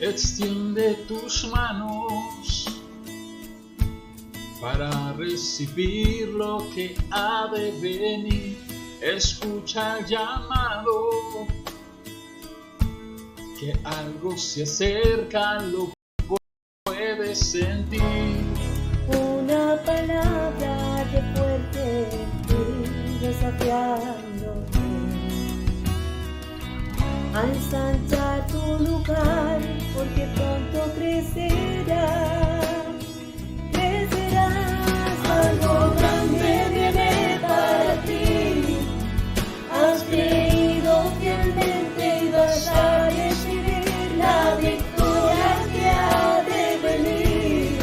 Extiende tus manos para recibir lo que ha de venir. Escucha el llamado, que algo se acerca, lo puedes sentir. Una palabra de fuerte desafiándote a ensanchar tu lugar, porque pronto crecerás, algo grande viene para ti. Has creído fielmente y vas a recibir la victoria que ha de venir.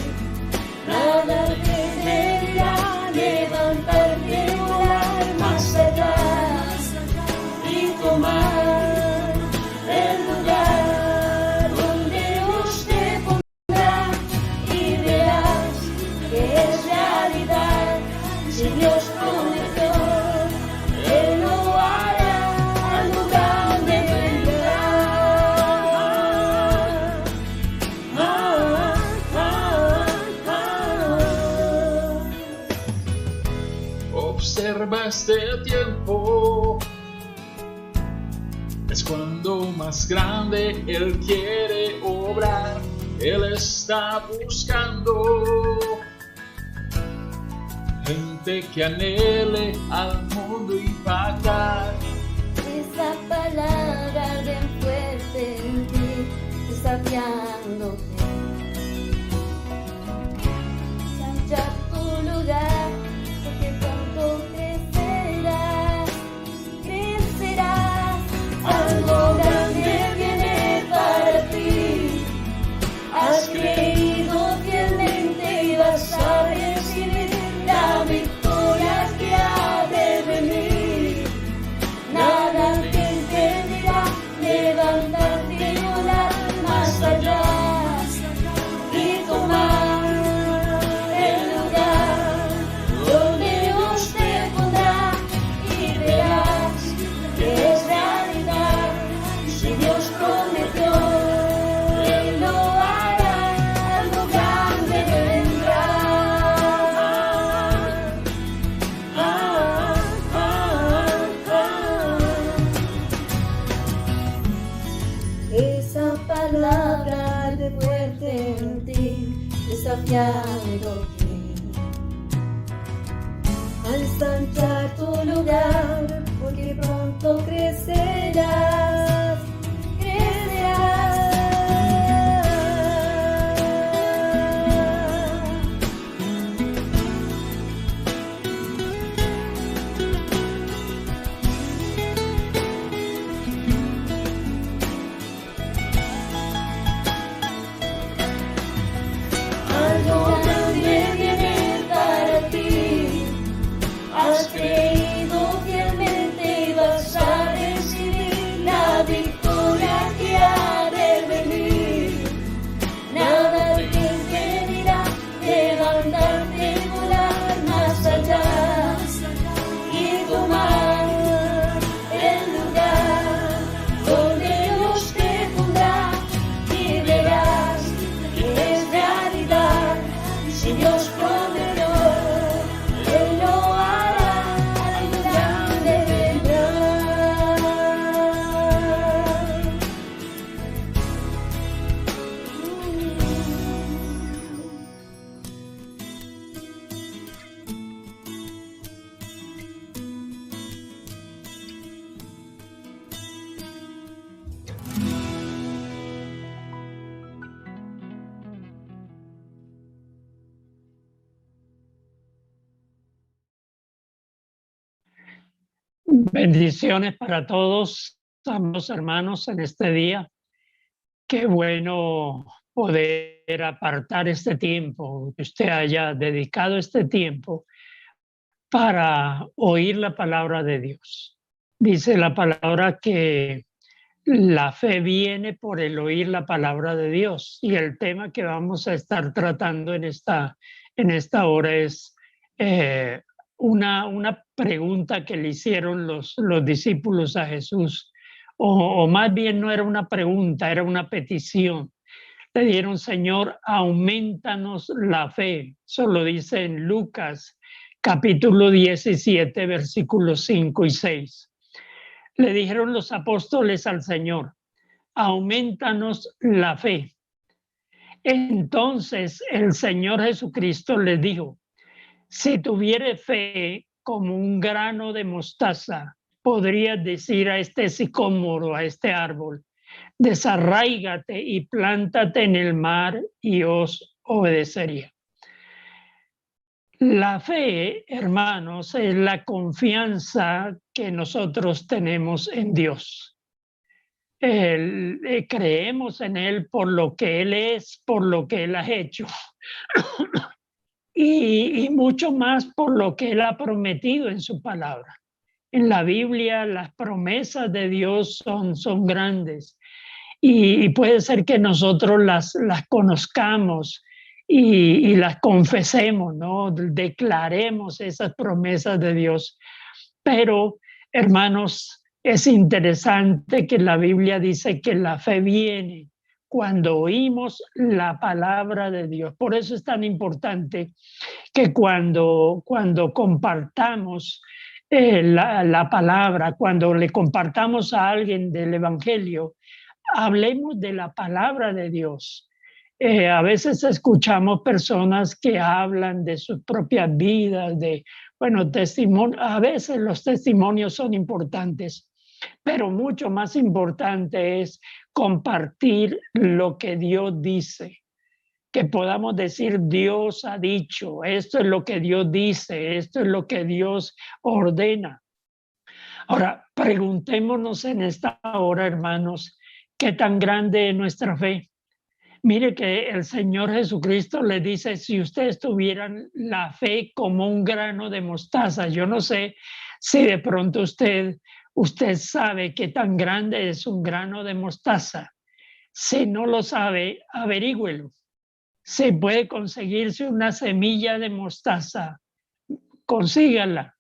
Nada te deberá levantarte, volar más allá y tomar el lugar donde Dios te pondrá, y verás que es realidad. Si Dios prometió, Él lo hará, algo grande vendrá. Observa este tiempo, es cuando más grande Él quiere obrar. Él está buscando gente que anhele al mundo impactar. Esa palabra bien fuerte en ti, desafiándote. Ensanchar tu lugar, porque pronto crecerás, algo grande viene para ti. Has creído fielmente y vas a recibir la victoria que ha de venir. Nada te impedirá levantarte y volar más allá y tomar el lugar donde Dios te pondrá, y verás que es realidad. Si Dios prometió, Él lo hará, algo grande vendrá. Esa palabra de fuerte en ti, desafiándote a ensanchar tu lugar, porque pronto crecerás, algo grande viene para ti. Has creído fielmente y vas a recibir la victoria que ha de venir. Nada te impedirá levantarte y volar más allá y tomar el lugar donde Dios te pondrá, y verás que es realidad. Si Dios prometió, Él lo hará, algo grande vendrá. Bendiciones para todos, amados hermanos, en este día. Qué bueno poder apartar este tiempo, que usted haya dedicado este tiempo para oír la palabra de Dios. Dice la palabra que la fe viene por el oír la palabra de Dios, y el tema que vamos a estar tratando en esta hora es una pregunta que le hicieron los discípulos a Jesús, o más bien no era una pregunta, era una petición. le dieron, Señor, aumentanos la fe. Eso lo dice en Lucas capítulo 17, versículos 5 y 6. Le dijeron los apóstoles al Señor, aumentanos la fe. Entonces el Señor Jesucristo les dijo, si tuviere fe como un grano de mostaza, podrías decir a este sicómoro, a este árbol, desarráigate y plántate en el mar y os obedecería. La fe, hermanos, es la confianza que nosotros tenemos en Dios. Creemos en Él por lo que Él es, por lo que Él ha hecho. Y mucho más por lo que Él ha prometido en su palabra. En la Biblia las promesas de Dios son grandes y puede ser que nosotros las conozcamos y las confesemos, ¿no? Declaremos esas promesas de Dios. Pero, hermanos, es interesante que la Biblia dice que la fe viene cuando oímos la palabra de Dios. Por eso es tan importante que cuando compartamos la palabra, cuando le compartamos a alguien del Evangelio, hablemos de la palabra de Dios. A veces escuchamos personas que hablan de sus propias vidas, testimonio. A veces los testimonios son importantes, pero mucho más importante es compartir lo que Dios dice. Que podamos decir, Dios ha dicho, esto es lo que Dios dice, esto es lo que Dios ordena. Ahora, preguntémonos en esta hora, hermanos, ¿qué tan grande es nuestra fe? Mire que el Señor Jesucristo le dice, si ustedes tuvieran la fe como un grano de mostaza, yo no sé si de pronto usted sabe qué tan grande es un grano de mostaza. Si no lo sabe, averígüelo. Se puede conseguirse una semilla de mostaza, consígala.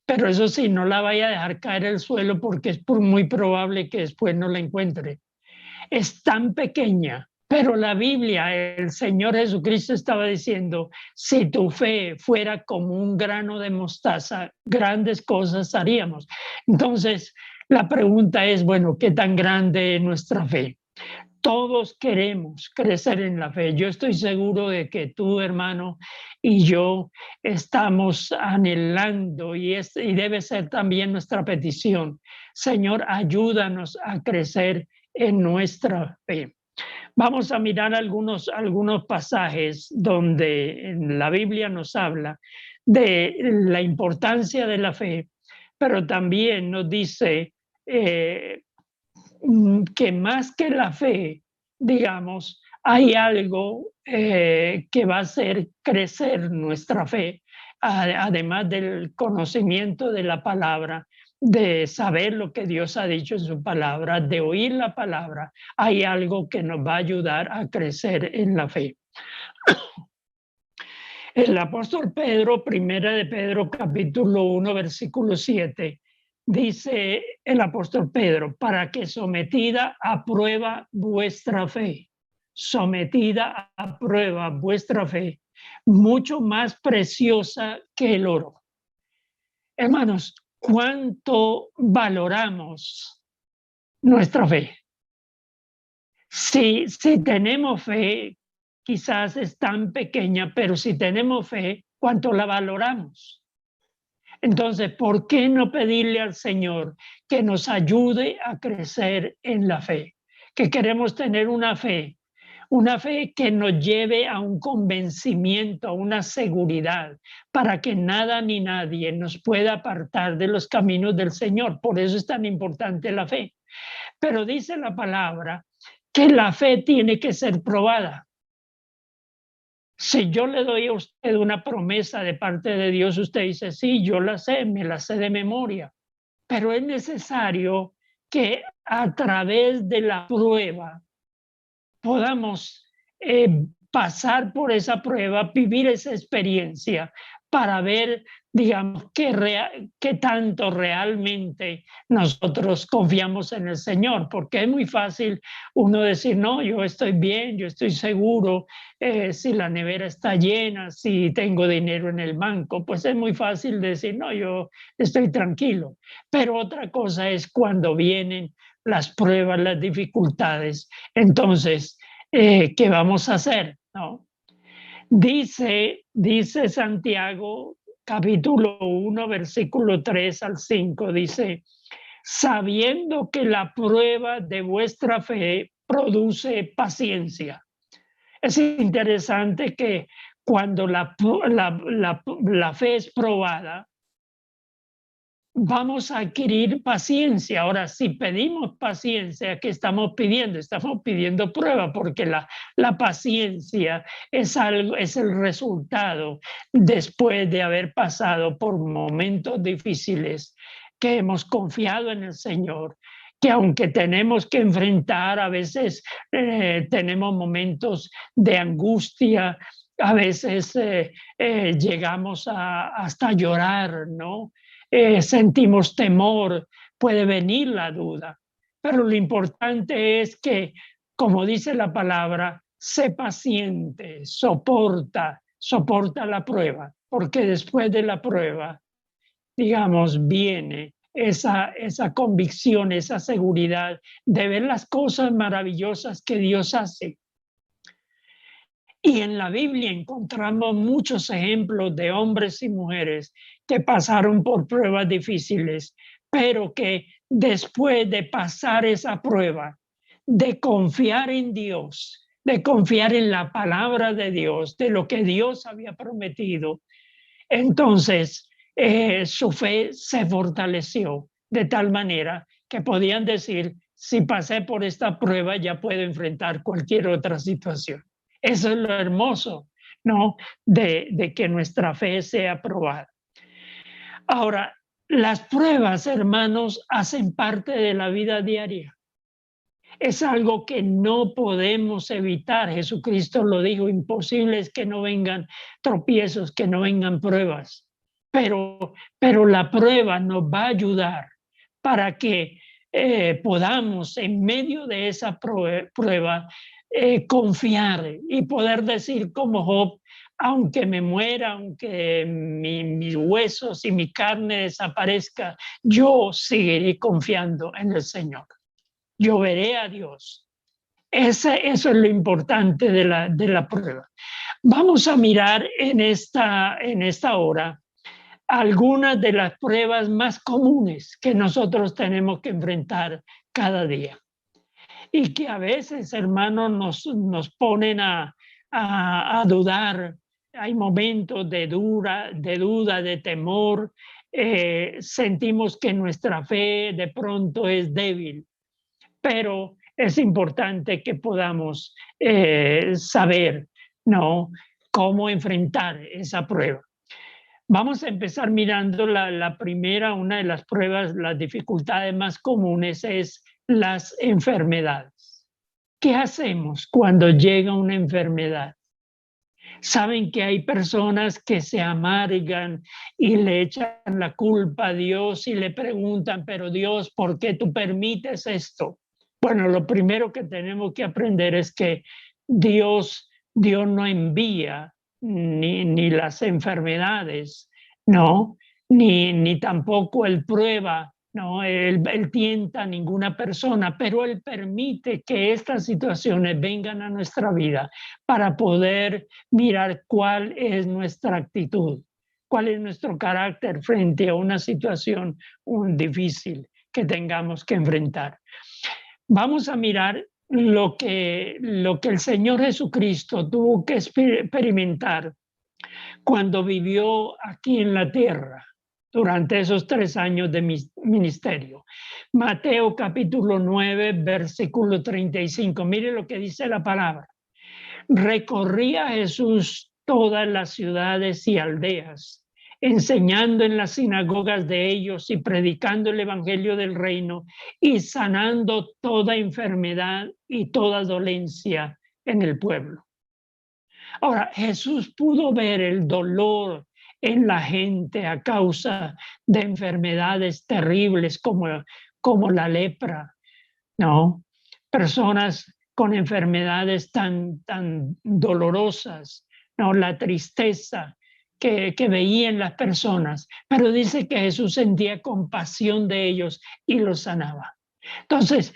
Pero eso sí, no la vaya a dejar caer al suelo porque es muy probable que después no la encuentre. Es tan pequeña, pero la Biblia, el Señor Jesucristo estaba diciendo, si tu fe fuera como un grano de mostaza, grandes cosas haríamos. Entonces, la pregunta es, bueno, ¿qué tan grande es nuestra fe? Todos queremos crecer en la fe. Yo estoy seguro de que tú, hermano, y yo estamos anhelando y debe ser también nuestra petición. Señor, ayúdanos a crecer en nuestra fe. Vamos a mirar algunos pasajes donde en la Biblia nos habla de la importancia de la fe, pero también nos dice que más que la fe, digamos, hay algo que va a hacer crecer nuestra fe, además del conocimiento de la palabra, de saber lo que Dios ha dicho en su palabra, de oír la palabra, hay algo que nos va a ayudar a crecer en la fe. El apóstol Pedro, primera de Pedro, capítulo 1, versículo 7, dice el apóstol Pedro, para que sometida a prueba vuestra fe, sometida a prueba vuestra fe, mucho más preciosa que el oro. Hermanos, ¿cuánto valoramos nuestra fe? Si tenemos fe, quizás es tan pequeña, pero si tenemos fe, ¿cuánto la valoramos? Entonces, ¿por qué no pedirle al Señor que nos ayude a crecer en la fe? Que queremos tener una fe que nos lleve a un convencimiento, a una seguridad, para que nada ni nadie nos pueda apartar de los caminos del Señor. Por eso es tan importante la fe. Pero dice la palabra que la fe tiene que ser probada. Si yo le doy a usted una promesa de parte de Dios, usted dice, sí, yo la sé, me la sé de memoria. Pero es necesario que a través de la prueba podamos pasar por esa prueba, vivir esa experiencia para ver digamos, qué tanto realmente nosotros confiamos en el Señor, porque es muy fácil uno decir, no, yo estoy bien, yo estoy seguro, si la nevera está llena, si tengo dinero en el banco, pues es muy fácil decir, no, yo estoy tranquilo. Pero otra cosa es cuando vienen las pruebas, las dificultades. Entonces, ¿qué vamos a hacer? ¿No? Dice Santiago, capítulo 1, versículo 3 al 5, dice, sabiendo que la prueba de vuestra fe produce paciencia. Es interesante que cuando la fe es probada, vamos a adquirir paciencia. Ahora, si pedimos paciencia, ¿qué estamos pidiendo? Estamos pidiendo prueba, porque la paciencia es el resultado después de haber pasado por momentos difíciles, que hemos confiado en el Señor, que aunque tenemos que enfrentar, a veces tenemos momentos de angustia, a veces llegamos hasta llorar, ¿no? Sentimos temor, puede venir la duda, pero lo importante es que, como dice la palabra, sé paciente, soporta la prueba, porque después de la prueba, digamos, viene esa convicción, esa seguridad de ver las cosas maravillosas que Dios hace. Y en la Biblia encontramos muchos ejemplos de hombres y mujeres que pasaron por pruebas difíciles, pero que después de pasar esa prueba, de confiar en Dios, de confiar en la palabra de Dios, de lo que Dios había prometido, entonces su fe se fortaleció de tal manera que podían decir, si pasé por esta prueba ya puedo enfrentar cualquier otra situación. Eso es lo hermoso, ¿no? De que nuestra fe sea probada. Ahora, las pruebas, hermanos, hacen parte de la vida diaria. Es algo que no podemos evitar. Jesucristo lo dijo, imposible es que no vengan tropiezos, que no vengan pruebas. Pero la prueba nos va a ayudar para que podamos, en medio de esa prueba, confiar y poder decir como Job, aunque me muera, aunque mis huesos y mi carne desaparezca, yo seguiré confiando en el Señor. Yo veré a Dios. Eso es lo importante de la prueba. Vamos a mirar en esta hora algunas de las pruebas más comunes que nosotros tenemos que enfrentar cada día. Y que a veces, hermanos, nos ponen a dudar. Hay momentos de duda, de temor. Sentimos que nuestra fe de pronto es débil. Pero es importante que podamos saber, ¿no?, cómo enfrentar esa prueba. Vamos a empezar mirando la primera, una de las pruebas, las dificultades más comunes es las enfermedades. ¿Qué hacemos cuando llega una enfermedad? Saben que hay personas que se amargan y le echan la culpa a Dios y le preguntan, pero Dios, ¿por qué tú permites esto? Bueno, lo primero que tenemos que aprender es que Dios no envía ni las enfermedades, ¿no? Ni tampoco Él prueba, ¿no? Él tienta a ninguna persona, pero Él permite que estas situaciones vengan a nuestra vida para poder mirar cuál es nuestra actitud, cuál es nuestro carácter frente a una situación difícil que tengamos que enfrentar. Vamos a mirar lo que el Señor Jesucristo tuvo que experimentar cuando vivió aquí en la tierra durante esos 3 años de ministerio. Mateo capítulo 9, versículo 35. Mire lo que dice la palabra. Recorría Jesús todas las ciudades y aldeas, enseñando en las sinagogas de ellos y predicando el evangelio del reino y sanando toda enfermedad y toda dolencia en el pueblo. Ahora, Jesús pudo ver el dolor, en la gente a causa de enfermedades terribles como la lepra, ¿no? Personas con enfermedades tan dolorosas, ¿no? La tristeza que veían las personas, pero dice que Jesús sentía compasión de ellos y los sanaba. Entonces,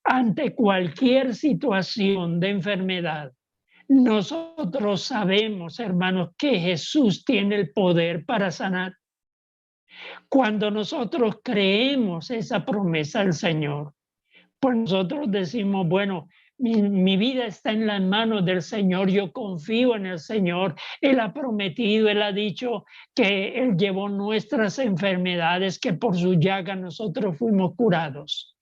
ante cualquier situación de enfermedad, nosotros sabemos, hermanos, que Jesús tiene el poder para sanar. Cuando nosotros creemos esa promesa del Señor, pues nosotros decimos, bueno, mi vida está en las manos del Señor, yo confío en el Señor. Él ha prometido, Él ha dicho que Él llevó nuestras enfermedades, que por su llaga nosotros fuimos curados.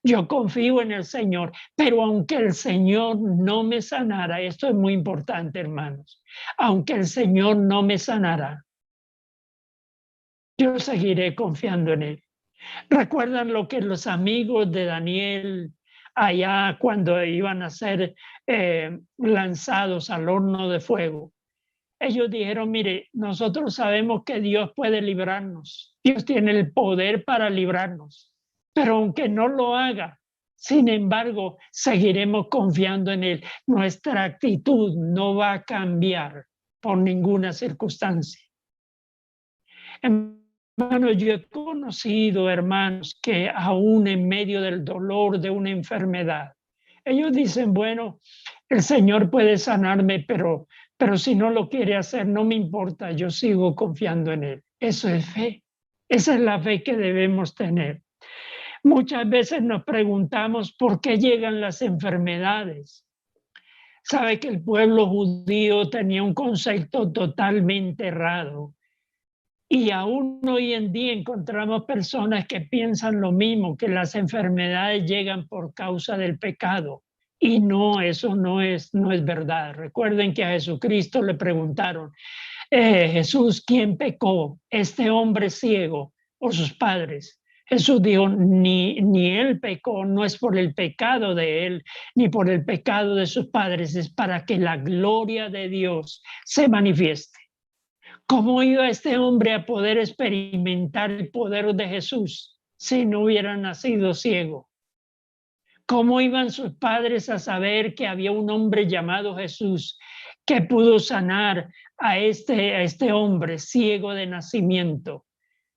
Yo confío en el Señor, pero aunque el Señor no me sanara, esto es muy importante, hermanos, aunque el Señor no me sanara, yo seguiré confiando en Él. ¿Recuerdan lo que los amigos de Daniel allá cuando iban a ser lanzados al horno de fuego? Ellos dijeron, mire, nosotros sabemos que Dios puede librarnos. Dios tiene el poder para librarnos. Pero aunque no lo haga, sin embargo, seguiremos confiando en Él. Nuestra actitud no va a cambiar por ninguna circunstancia. Hermanos, yo he conocido hermanos que aún en medio del dolor de una enfermedad, ellos dicen, bueno, el Señor puede sanarme, pero si no lo quiere hacer, no me importa, yo sigo confiando en Él. Eso es fe. Esa es la fe que debemos tener. Muchas veces nos preguntamos por qué llegan las enfermedades. Sabe que el pueblo judío tenía un concepto totalmente errado. Y aún hoy en día encontramos personas que piensan lo mismo, que las enfermedades llegan por causa del pecado. Y no, eso no es verdad. Recuerden que a Jesucristo le preguntaron, Jesús, ¿quién pecó? ¿Este hombre ciego o sus padres? Jesús dijo, ni él pecó, no es por el pecado de él, ni por el pecado de sus padres, es para que la gloria de Dios se manifieste. ¿Cómo iba este hombre a poder experimentar el poder de Jesús si no hubiera nacido ciego? ¿Cómo iban sus padres a saber que había un hombre llamado Jesús que pudo sanar a este hombre ciego de nacimiento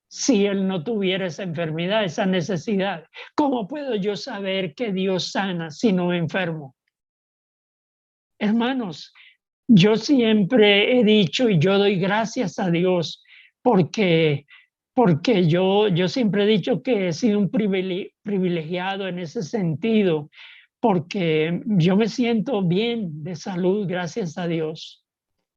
si él no tuviera esa enfermedad, esa necesidad? ¿Cómo puedo yo saber que Dios sana si no me enfermo? Hermanos, yo siempre he dicho y yo doy gracias a Dios porque yo siempre he dicho que he sido un privilegiado en ese sentido, porque yo me siento bien de salud, gracias a Dios.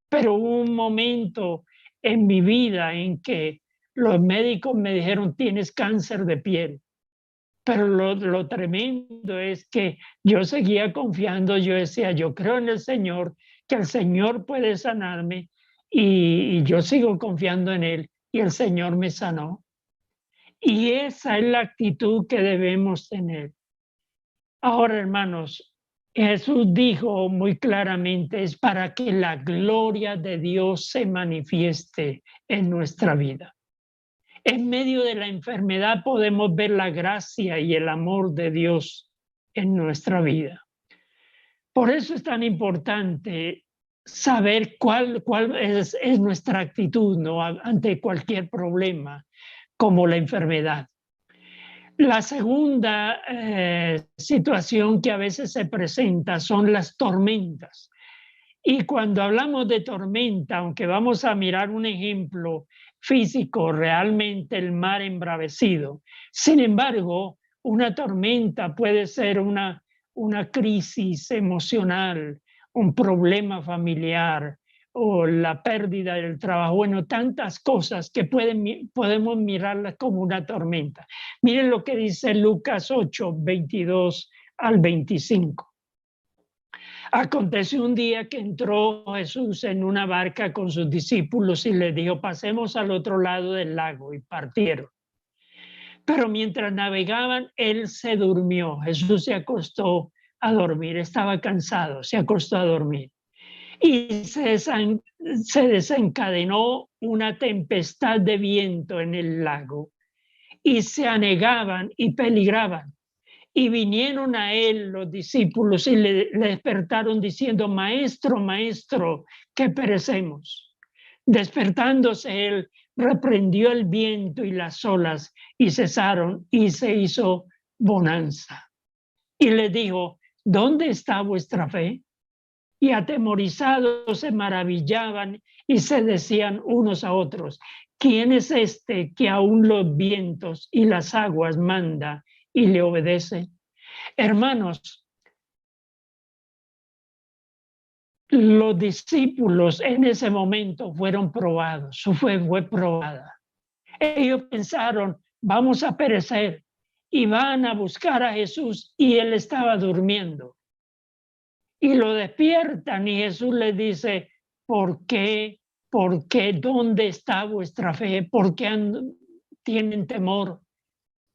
Pero hubo un momento en mi vida en que los médicos me dijeron, tienes cáncer de piel. Pero lo tremendo es que yo seguía confiando, yo decía, yo creo en el Señor, que el Señor puede sanarme y yo sigo confiando en Él y el Señor me sanó. Y esa es la actitud que debemos tener. Ahora, hermanos, Jesús dijo muy claramente, es para que la gloria de Dios se manifieste en nuestra vida. En medio de la enfermedad podemos ver la gracia y el amor de Dios en nuestra vida. Por eso es tan importante saber cuál es nuestra actitud, ¿no?, ante cualquier problema como la enfermedad. La segunda situación que a veces se presenta son las tormentas. Y cuando hablamos de tormenta, aunque vamos a mirar un ejemplo físico, realmente el mar embravecido. Sin embargo, una tormenta puede ser una crisis emocional, un problema familiar o la pérdida del trabajo. Bueno, tantas cosas que podemos mirarlas como una tormenta. Miren lo que dice Lucas 8, 22 al 25. Aconteció un día que entró Jesús en una barca con sus discípulos y les dijo, pasemos al otro lado del lago, y partieron. Pero mientras navegaban, él se durmió. Jesús se acostó a dormir, estaba cansado, se acostó a dormir. y se desencadenó una tempestad de viento en el lago, y se anegaban y peligraban. Y vinieron a él los discípulos y le despertaron diciendo: Maestro, maestro, que perecemos. Despertándose él, reprendió el viento y las olas, y cesaron, y se hizo bonanza. Y le dijo: ¿dónde está vuestra fe? Y atemorizados se maravillaban y se decían unos a otros: ¿quién es este que aún los vientos y las aguas manda y le obedece? Hermanos, los discípulos en ese momento fueron probados, su fe fue probada. Ellos pensaron: vamos a perecer, y van a buscar a Jesús, y él estaba durmiendo. Y lo despiertan y Jesús les dice: ¿por qué? ¿Por qué? ¿Dónde está vuestra fe? ¿Por qué tienen temor?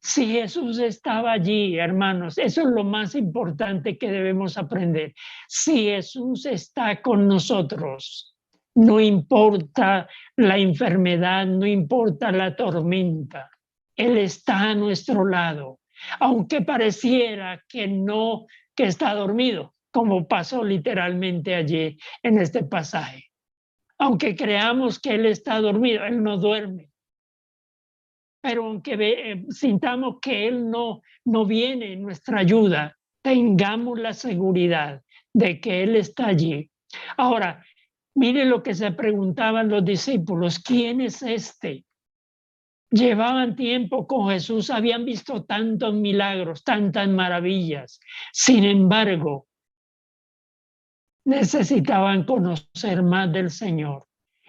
Si Jesús estaba allí, hermanos, eso es lo más importante que debemos aprender. Si Jesús está con nosotros, no importa la enfermedad, no importa la tormenta, Él está a nuestro lado, aunque pareciera que no, que está dormido, como pasó literalmente allí en este pasaje. Aunque creamos que Él está dormido, Él no duerme. Pero aunque sintamos que Él no viene en nuestra ayuda, tengamos la seguridad de que Él está allí. Ahora, mire lo que se preguntaban los discípulos: ¿quién es este? Llevaban tiempo con Jesús, habían visto tantos milagros, tantas maravillas. Sin embargo, necesitaban conocer más del Señor.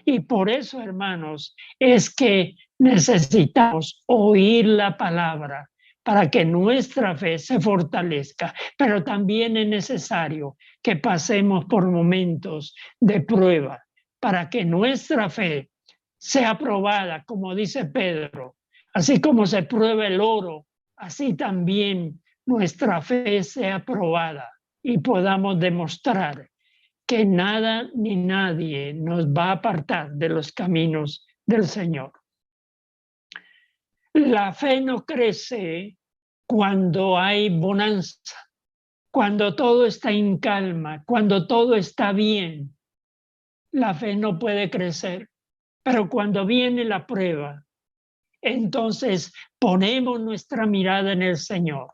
Y por eso, hermanos, es que necesitamos oír la palabra para que nuestra fe se fortalezca. Pero también es necesario que pasemos por momentos de prueba para que nuestra fe sea probada, como dice Pedro. Así como se prueba el oro, así también nuestra fe sea probada y podamos demostrar que nada ni nadie nos va a apartar de los caminos del Señor. La fe no crece cuando hay bonanza, cuando todo está en calma, cuando todo está bien. La fe no puede crecer, pero cuando viene la prueba, entonces ponemos nuestra mirada en el Señor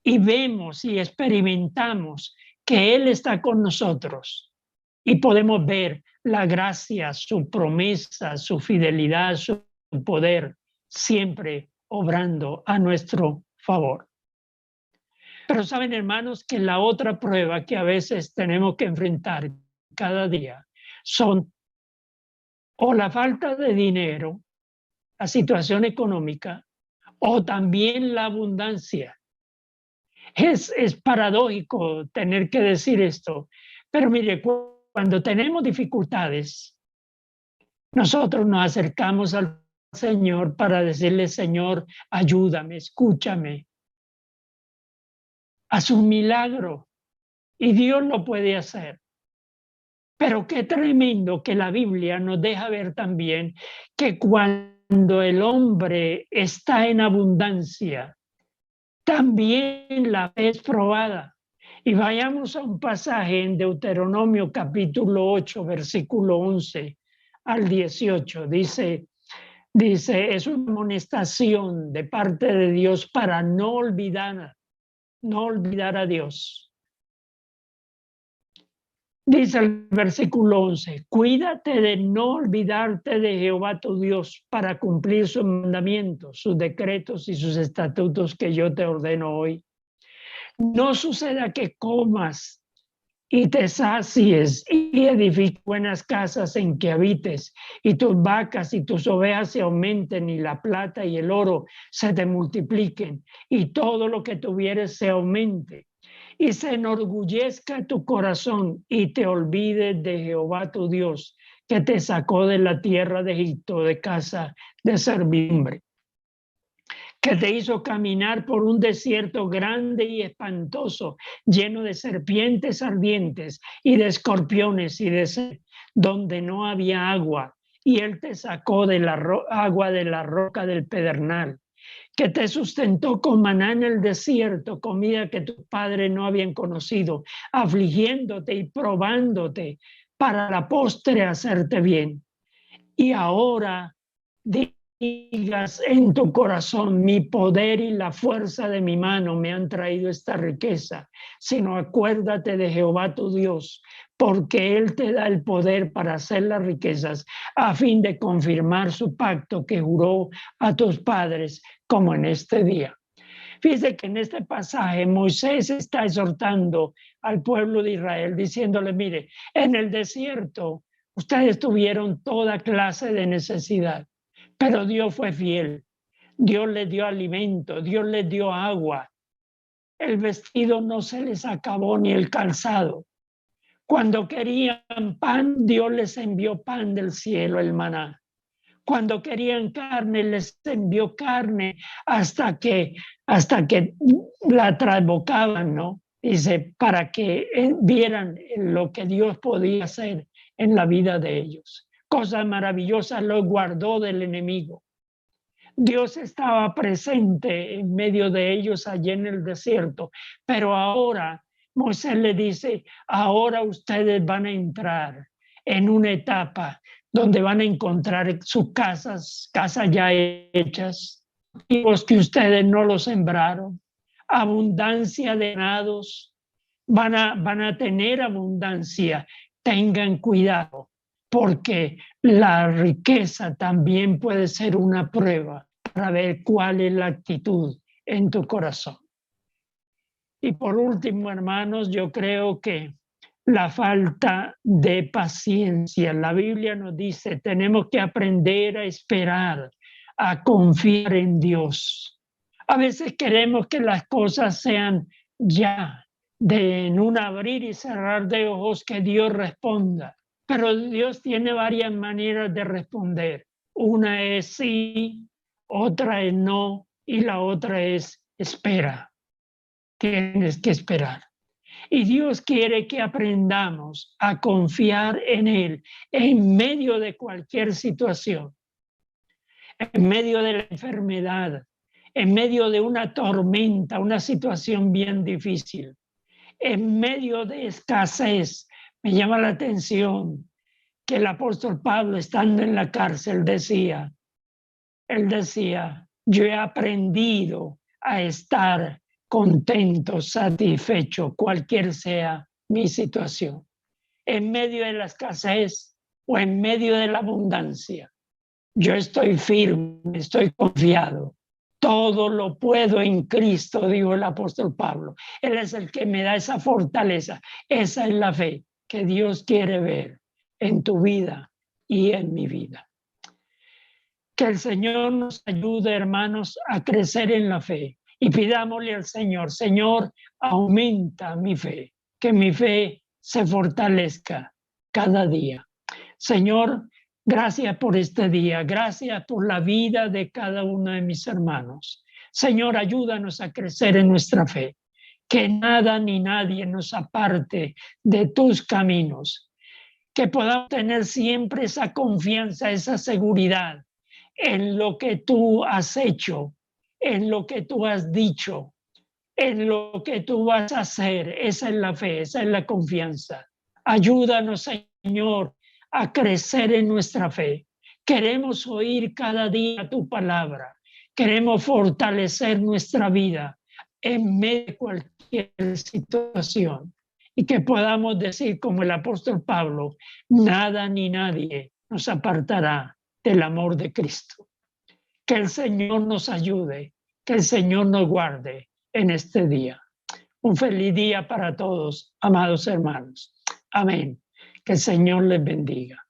y vemos y experimentamos que Él está con nosotros, y podemos ver la gracia, su promesa, su fidelidad, su poder, siempre obrando a nuestro favor. Pero saben, hermanos, que la otra prueba que a veces tenemos que enfrentar cada día son o la falta de dinero, la situación económica, o también la abundancia. Es paradójico tener que decir esto, pero mire, cuando tenemos dificultades, nosotros nos acercamos al Señor para decirle: Señor, ayúdame, escúchame. Haz un milagro, y Dios lo puede hacer. Pero qué tremendo que la Biblia nos deja ver también que cuando el hombre está en abundancia, también la fe es probada. Y vayamos a un pasaje en Deuteronomio capítulo 8, versículo 11 al 18. Dice, es una amonestación de parte de Dios para no olvidar a Dios. Dice el versículo 11: cuídate de no olvidarte de Jehová tu Dios para cumplir sus mandamientos, sus decretos y sus estatutos que yo te ordeno hoy. No suceda que comas y te sacies y edifiques buenas casas en que habites, y tus vacas y tus ovejas se aumenten, y la plata y el oro se te multipliquen, y todo lo que tuvieres se aumente, y se enorgullezca tu corazón, y te olvides de Jehová tu Dios, que te sacó de la tierra de Egipto, de casa de servidumbre. que te hizo caminar por un desierto grande y espantoso, lleno de serpientes ardientes y de escorpiones y de sed, donde no había agua, y Él te sacó de la agua de la roca del pedernal, que te sustentó con maná en el desierto, comida que tus padres no habían conocido, afligiéndote y probándote para la postre hacerte bien. Y ahora digas en tu corazón: mi poder y la fuerza de mi mano me han traído esta riqueza, sino acuérdate de Jehová tu Dios, porque Él te da el poder para hacer las riquezas, a fin de confirmar su pacto que juró a tus padres, como en este día. Fíjese que en este pasaje Moisés está exhortando al pueblo de Israel, diciéndole: mire, en el desierto ustedes tuvieron toda clase de necesidad, pero Dios fue fiel. Dios les dio alimento, Dios les dio agua. El vestido no se les acabó ni el calzado. Cuando querían pan, Dios les envió pan del cielo, el maná. Cuando querían carne, les envió carne hasta que la trabocaban, ¿no? Dice, para que vieran lo que Dios podía hacer en la vida de ellos. Cosas maravillosas los guardó del enemigo. Dios estaba presente en medio de ellos allí en el desierto, pero ahora Moisés le dice: ahora ustedes van a entrar en una etapa donde van a encontrar sus casas ya hechas, cultivos que ustedes no los sembraron, abundancia de ganados, van a tener abundancia. Tengan cuidado, porque la riqueza también puede ser una prueba para ver cuál es la actitud en tu corazón. Y por último, hermanos, yo creo que la falta de paciencia. La Biblia nos dice: tenemos que aprender a esperar, a confiar en Dios. A veces queremos que las cosas sean ya, en un abrir y cerrar de ojos, que Dios responda. Pero Dios tiene varias maneras de responder. Una es sí, otra es no, y la otra es espera. Tienes que esperar. Y Dios quiere que aprendamos a confiar en Él en medio de cualquier situación, en medio de la enfermedad, en medio de una tormenta, una situación bien difícil, en medio de escasez. Me llama la atención que el apóstol Pablo, estando en la cárcel, decía, yo he aprendido a estar contento, satisfecho, cualquier sea mi situación, en medio de la escasez o en medio de la abundancia. Yo estoy firme, estoy confiado. Todo lo puedo en Cristo, dijo el apóstol Pablo. Él es el que me da esa fortaleza. Esa es la fe que Dios quiere ver en tu vida y en mi vida. Que el Señor nos ayude, hermanos, a crecer en la fe. Y pidámosle al Señor: Señor, aumenta mi fe, que mi fe se fortalezca cada día. Señor, gracias por este día, gracias por la vida de cada uno de mis hermanos. Señor, ayúdanos a crecer en nuestra fe, que nada ni nadie nos aparte de tus caminos, que podamos tener siempre esa confianza, esa seguridad en lo que tú has hecho, en lo que tú has dicho, en lo que tú vas a hacer. Esa es la fe, esa es la confianza. Ayúdanos, Señor, a crecer en nuestra fe. Queremos oír cada día tu palabra. Queremos fortalecer nuestra vida en medio de cualquier situación. Y que podamos decir, como el apóstol Pablo: nada ni nadie nos apartará del amor de Cristo. Que el Señor nos ayude, que el Señor nos guarde en este día. Un feliz día para todos, amados hermanos. Amén. Que el Señor les bendiga.